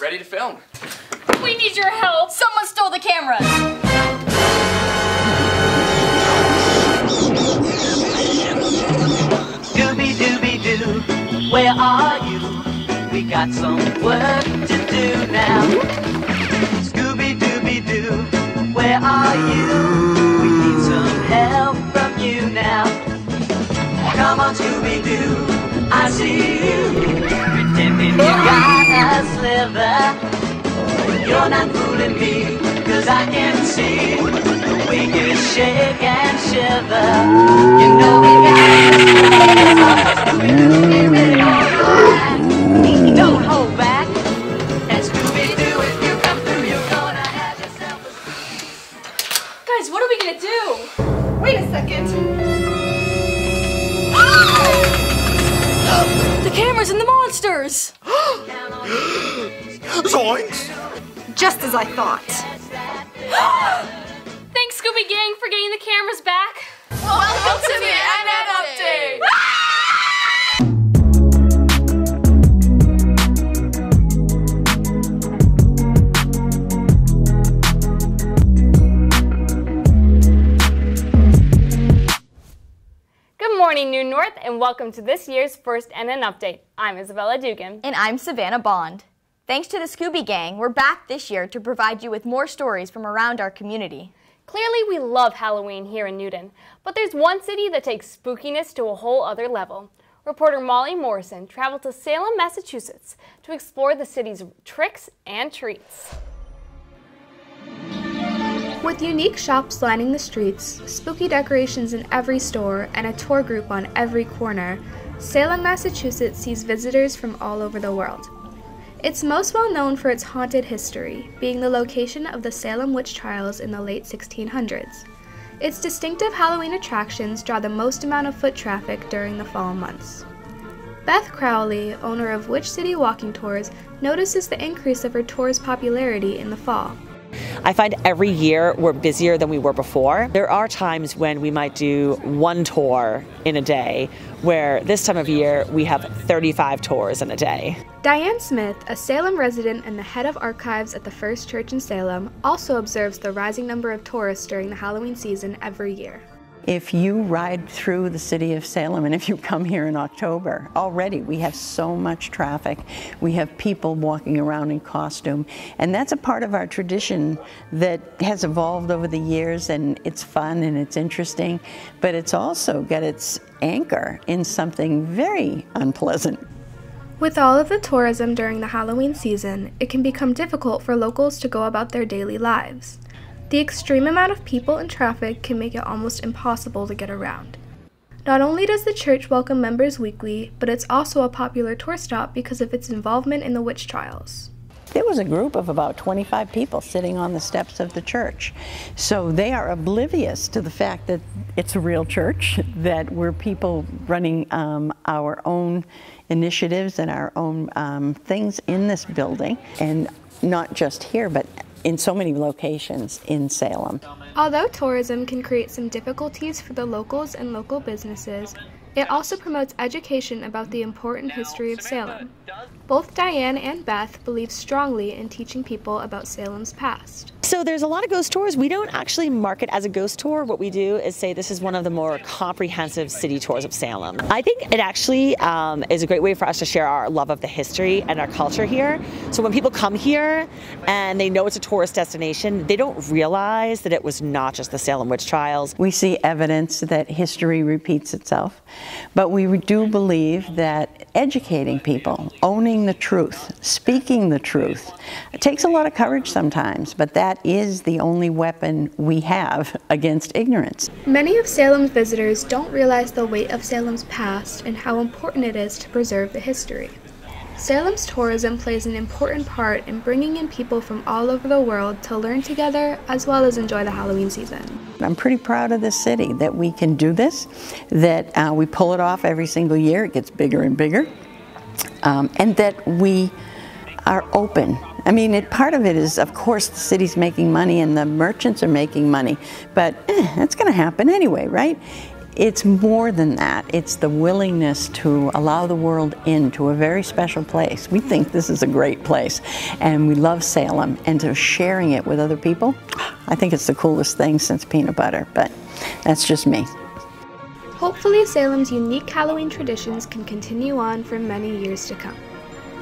ready to film. We need your help! Someone stole the cameras! Scooby-Dooby-Doo, where are you? We got some work to do now. Scooby-Dooby-Doo, where are you? We need some help from you now. Come on, Scooby-Doo, I see you. Pretending you got a sliver. You're not fooling me, 'cause I can see the way you shake and shiver. You know we got Scooby-Doo, get ready for the ride. Don't hold back. And Scooby-Doo, if you come through, you're gonna have yourself a... Guys, what are we gonna do? Wait a second. The cameras and the monsters! Zoinks! Just as I thought. Thanks, Scooby Gang, for getting the cameras back. Welcome to the NN Update! Good morning, New North, and welcome to this year's first NN Update. I'm Isabella Dugan. And I'm Savannah Bond. Thanks to the Scooby Gang, we're back this year to provide you with more stories from around our community. Clearly, we love Halloween here in Newton, but there's one city that takes spookiness to a whole other level. Reporter Molly Morrison traveled to Salem, Massachusetts to explore the city's tricks and treats. With unique shops lining the streets, spooky decorations in every store, and a tour group on every corner, Salem, Massachusetts sees visitors from all over the world. It's most well known for its haunted history, being the location of the Salem witch trials in the late 1600s. Its distinctive Halloween attractions draw the most amount of foot traffic during the fall months. Beth Crowley, owner of Witch City Walking Tours, notices the increase of her tour's popularity in the fall. I find every year we're busier than we were before. There are times when we might do one tour in a day, where this time of year we have 35 tours in a day. Diane Smith, a Salem resident and the head of archives at the First Church in Salem, also observes the rising number of tourists during the Halloween season every year. If you ride through the city of Salem, and if you come here in October, already we have so much traffic. We have people walking around in costume, and that's a part of our tradition that has evolved over the years, and it's fun and it's interesting, but it's also got its anchor in something very unpleasant. With all of the tourism during the Halloween season, it can become difficult for locals to go about their daily lives. The extreme amount of people and traffic can make it almost impossible to get around. Not only does the church welcome members weekly, but it's also a popular tour stop because of its involvement in the witch trials. There was a group of about 25 people sitting on the steps of the church. So they are oblivious to the fact that it's a real church, that we're people running our own initiatives and our own things in this building, and not just here, but in so many locations in Salem. Although tourism can create some difficulties for the locals and local businesses, it also promotes education about the important history of Salem. Both Diane and Beth believe strongly in teaching people about Salem's past. So there's a lot of ghost tours. We don't actually market as a ghost tour. What we do is say this is one of the more comprehensive city tours of Salem. I think it actually is a great way for us to share our love of the history and our culture here. So when people come here and they know it's a tourist destination, they don't realize that it was not just the Salem witch trials. We see evidence that history repeats itself, but we do believe that educating people, owning the truth, speaking the truth, it takes a lot of courage sometimes, but that is the only weapon we have against ignorance. Many of Salem's visitors don't realize the weight of Salem's past and how important it is to preserve the history. Salem's tourism plays an important part in bringing in people from all over the world to learn together as well as enjoy the Halloween season. I'm pretty proud of this city that we can do this, that we pull it off every single year. It gets bigger and bigger, and that we are open. I mean, part of it is, of course, the city's making money and the merchants are making money, but it's going to happen anyway, right? It's more than that. It's the willingness to allow the world into a very special place. We think this is a great place, and we love Salem, and to sharing it with other people, I think it's the coolest thing since peanut butter, but that's just me. Hopefully, Salem's unique Halloween traditions can continue on for many years to come.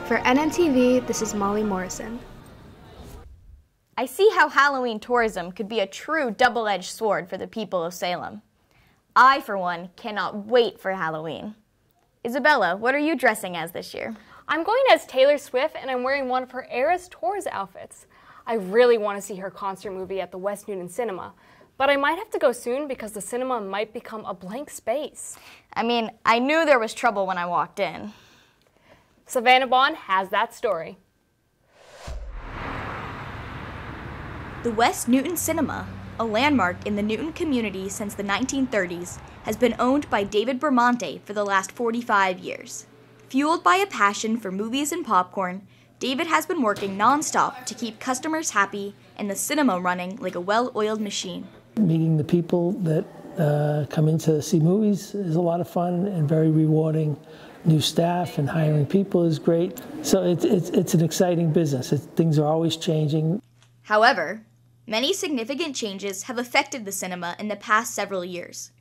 For NNTV, this is Molly Morrison. I see how Halloween tourism could be a true double-edged sword for the people of Salem. I, for one, cannot wait for Halloween. Isabella, what are you dressing as this year? I'm going as Taylor Swift, and I'm wearing one of her Eras Tours outfits. I really want to see her concert movie at the West Newton Cinema, but I might have to go soon because the cinema might become a blank space. I mean, I knew there was trouble when I walked in. Savannah Bond has that story. The West Newton Cinema, a landmark in the Newton community since the 1930s, has been owned by David Bramante for the last 45 years. Fueled by a passion for movies and popcorn, David has been working non-stop to keep customers happy and the cinema running like a well-oiled machine. Meeting the people that come in to see movies is a lot of fun and very rewarding. New staff and hiring people is great. So it's an exciting business. Things are always changing. However, many significant changes have affected the cinema in the past several years.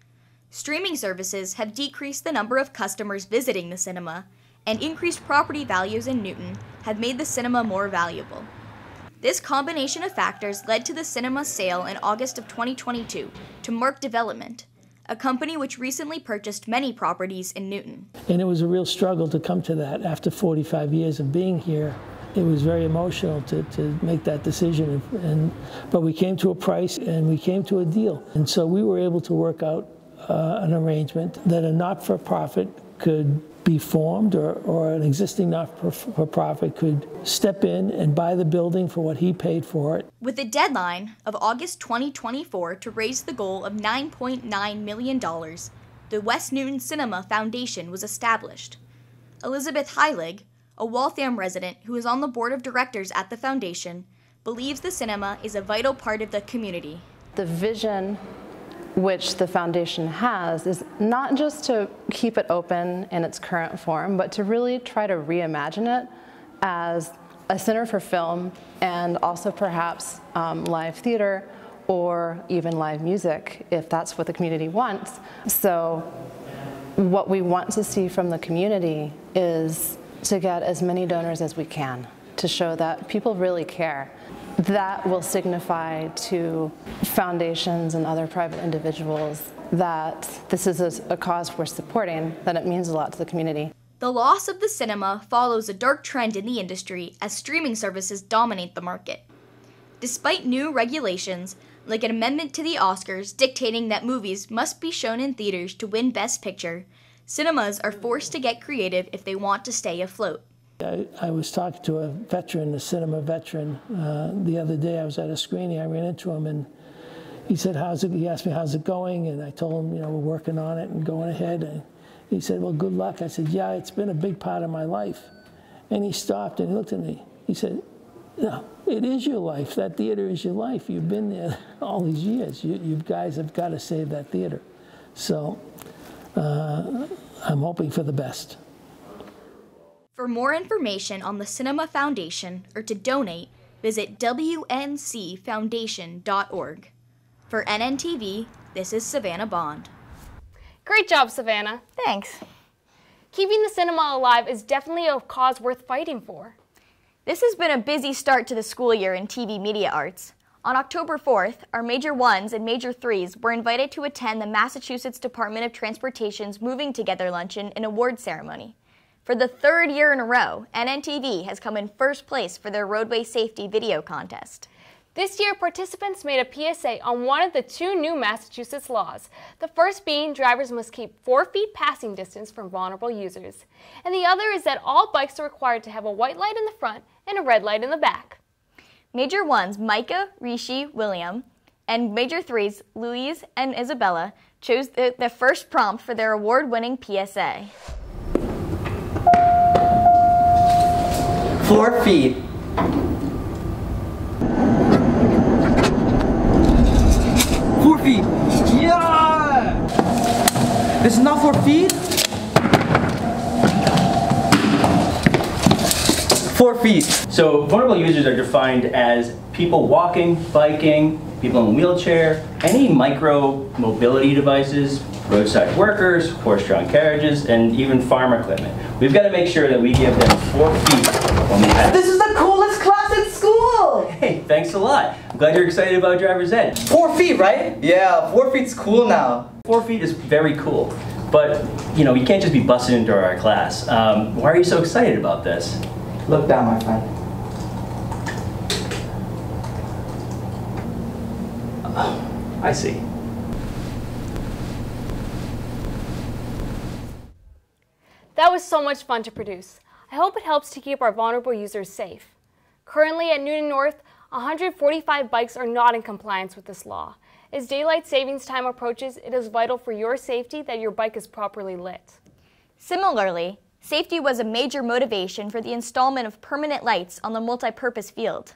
Streaming services have decreased the number of customers visiting the cinema, and increased property values in Newton have made the cinema more valuable. This combination of factors led to the cinema's sale in August of 2022 to Mark Development, a company which recently purchased many properties in Newton. And it was a real struggle to come to that. After 45 years of being here, it was very emotional to make that decision. But we came to a price and we came to a deal. And so we were able to work out an arrangement that a not-for-profit could be formed, or an existing not-for-profit could step in and buy the building for what he paid for it. With a deadline of August 2024 to raise the goal of $9.9 million, the West Newton Cinema Foundation was established. Elizabeth Heilig, a Waltham resident who is on the board of directors at the foundation, believes the cinema is a vital part of the community. The vision which the foundation has is not just to keep it open in its current form, but to really try to reimagine it as a center for film and also perhaps live theater or even live music, if that's what the community wants. So what we want to see from the community is to get as many donors as we can to show that people really care. That will signify to foundations and other private individuals that this is a cause we're supporting, that it means a lot to the community. The loss of the cinema follows a dark trend in the industry as streaming services dominate the market. Despite new regulations, like an amendment to the Oscars dictating that movies must be shown in theaters to win Best Picture, cinemas are forced to get creative if they want to stay afloat. I was talking to a veteran, a cinema veteran, the other day. I was at a screening. I ran into him, and he said, he asked me, how's it going? And I told him, we're working on it and going ahead. And he said, well, good luck. I said, yeah, it's been a big part of my life. And he stopped and he looked at me. He said, no, it is your life. That theater is your life. You've been there all these years. You guys have got to save that theater. So I'm hoping for the best. For more information on the Cinema Foundation or to donate, visit wncfoundation.org. For NNTV, this is Savannah Bond. Great job, Savannah. Thanks. Keeping the cinema alive is definitely a cause worth fighting for. This has been a busy start to the school year in TV media arts. On October 4th, our Major 1s and Major 3s were invited to attend the Massachusetts Department of Transportation's Moving Together Luncheon and Award Ceremony. For the third year in a row, NNTV has come in first place for their roadway safety video contest. This year, participants made a PSA on one of the two new Massachusetts laws, the first being drivers must keep 4 feet passing distance from vulnerable users, and the other is that all bikes are required to have a white light in the front and a red light in the back. Major 1s Micah, Rishi, William, and Major 3s Louise and Isabella chose the first prompt for their award-winning PSA. 4 feet. 4 feet. Yeah! This is not for feet? 4 feet. So vulnerable users are defined as people walking, biking, people in a wheelchair, any micro mobility devices, roadside workers, horse-drawn carriages, and even farm equipment. We've got to make sure that we give them 4 feet when we have. This is the coolest class at school! Hey, thanks a lot. I'm glad you're excited about driver's ed. 4 feet, right? Yeah, 4 feet's cool now. 4 feet is very cool, but you know, you can't just be busted into our class. Why are you so excited about this? Look down, my friend. Oh, I see. That was so much fun to produce. I hope it helps to keep our vulnerable users safe. Currently at Newton North, 145 bikes are not in compliance with this law. As daylight savings time approaches, it is vital for your safety that your bike is properly lit. Similarly, safety was a major motivation for the installment of permanent lights on the multi-purpose field.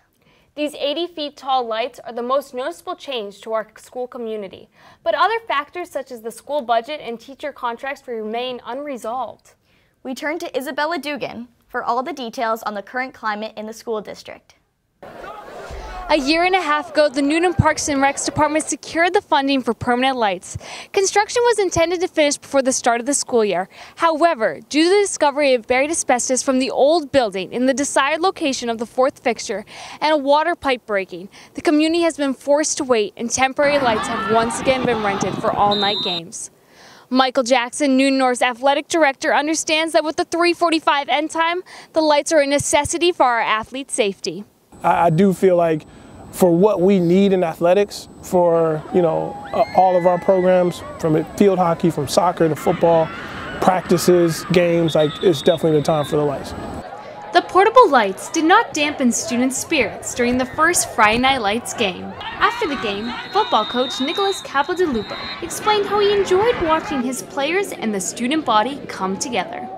These 80 feet tall lights are the most noticeable change to our school community, but other factors such as the school budget and teacher contracts remain unresolved. We turn to Isabella Dugan for all the details on the current climate in the school district. A year and a half ago, the Newton Parks and Recs Department secured the funding for permanent lights. Construction was intended to finish before the start of the school year. However, due to the discovery of buried asbestos from the old building in the desired location of the fourth fixture and a water pipe breaking, the community has been forced to wait, and temporary lights have once again been rented for all-night games. Michael Jackson, Newton North's athletic director, understands that with the 3:45 end time, the lights are a necessity for our athletes' safety. I do feel like for what we need in athletics, for all of our programs, from field hockey, from soccer to football, practices, games, like it's definitely the time for the lights. The portable lights did not dampen students' spirits during the first Friday Night Lights game. After the game, football coach Nicholas Capodilupo explained how he enjoyed watching his players and the student body come together.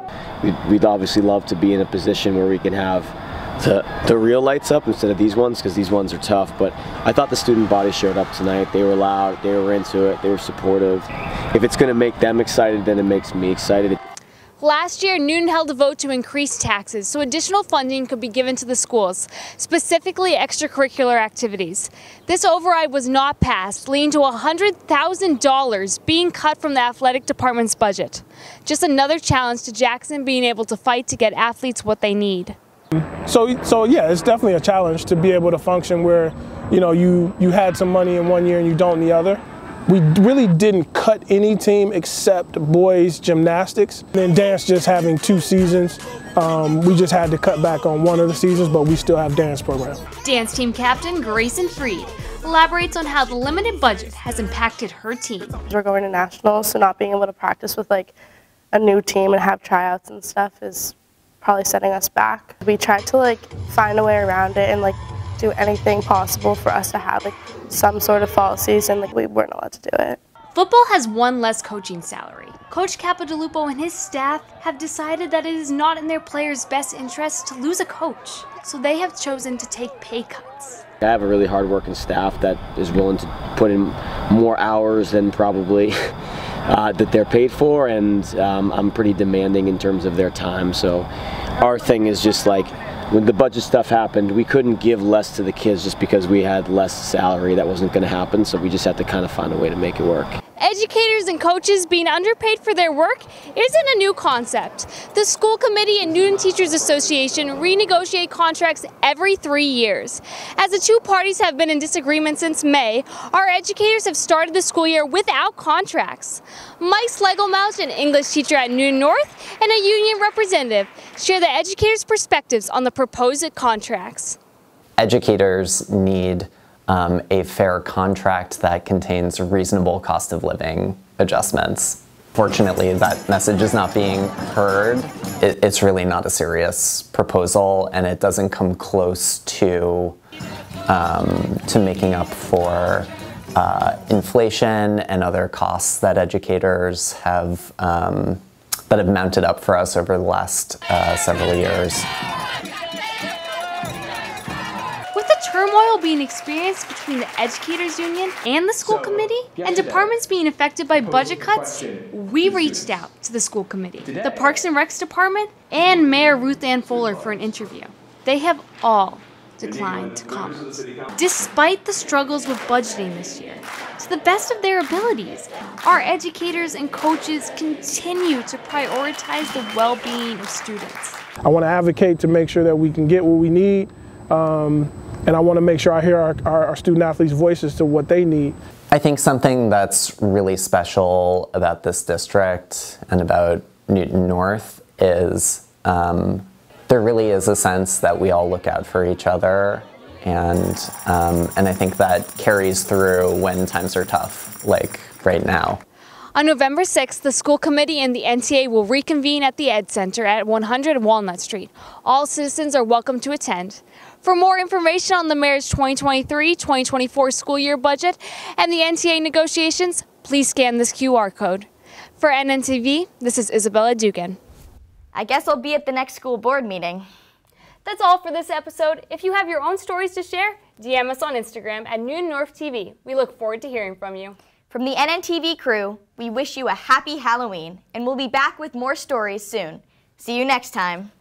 We'd obviously love to be in a position where we can have the real lights up instead of these ones, because these ones are tough, but I thought the student body showed up tonight. They were loud, they were into it, they were supportive. If it's going to make them excited, then it makes me excited. Last year, Newton held a vote to increase taxes so additional funding could be given to the schools, specifically extracurricular activities. This override was not passed, leading to $100,000 being cut from the athletic department's budget. Just another challenge to Jackson being able to fight to get athletes what they need. So yeah, it's definitely a challenge to be able to function where, you had some money in one year and you don't in the other. We really didn't cut any team except boys gymnastics. And dance just having 2 seasons. We just had to cut back on one of the seasons, but we still have dance program. Dance team captain Grayson Freed elaborates on how the limited budget has impacted her team. We're going to nationals, so not being able to practice with like a new team and have tryouts and stuff is probably setting us back. We tried to find a way around it and do anything possible for us to have some sort of fall season. We weren't allowed to do it. Football has one less coaching salary. Coach Capodilupo and his staff have decided that it is not in their players' best interest to lose a coach, so they have chosen to take pay cuts. I have a really hard-working staff that is willing to put in more hours than probably that they're paid for, and I'm pretty demanding in terms of their time. So our thing is just when the budget stuff happened, we couldn't give less to the kids just because we had less salary. That wasn't going to happen, so we just had to kind of find a way to make it work. Educators and coaches being underpaid for their work isn't a new concept. The school committee and Newton Teachers Association renegotiate contracts every 3 years. As the two parties have been in disagreement since May, our educators have started the school year without contracts. Mike Slegelmouth, an English teacher at Newton North and a union representative, share the educators' perspectives on the proposed contracts. Educators need a fair contract that contains reasonable cost of living adjustments. Fortunately, that message is not being heard. It's really not a serious proposal, and it doesn't come close to making up for inflation and other costs that educators have mounted up for us over the last several years. With the turmoil being experienced between the educators union and the school committee, and departments being affected by budget cuts, We reached out to the school committee, the Parks and Recs department, and Mayor Ruth Ann Fuller for an interview. They have all declined to comment, despite the struggles with budgeting this year. To the best of their abilities, our educators and coaches continue to prioritize the well-being of students. I want to advocate to make sure that we can get what we need, and I want to make sure I hear our student athletes' voices to what they need. I think something that's really special about this district and about Newton North is there really is a sense that we all look out for each other, and I think that carries through when times are tough, like right now. On November 6th, the school committee and the NTA will reconvene at the Ed Center at 100 Walnut Street. All citizens are welcome to attend. For more information on the mayor's 2023-2024 school year budget and the NTA negotiations, please scan this QR code. For NNTV, this is Isabella Dugan. I guess I'll be at the next school board meeting. That's all for this episode. If you have your own stories to share, DM us on Instagram at Newton North TV. We look forward to hearing from you. From the NNTV crew, we wish you a happy Halloween, and we'll be back with more stories soon. See you next time.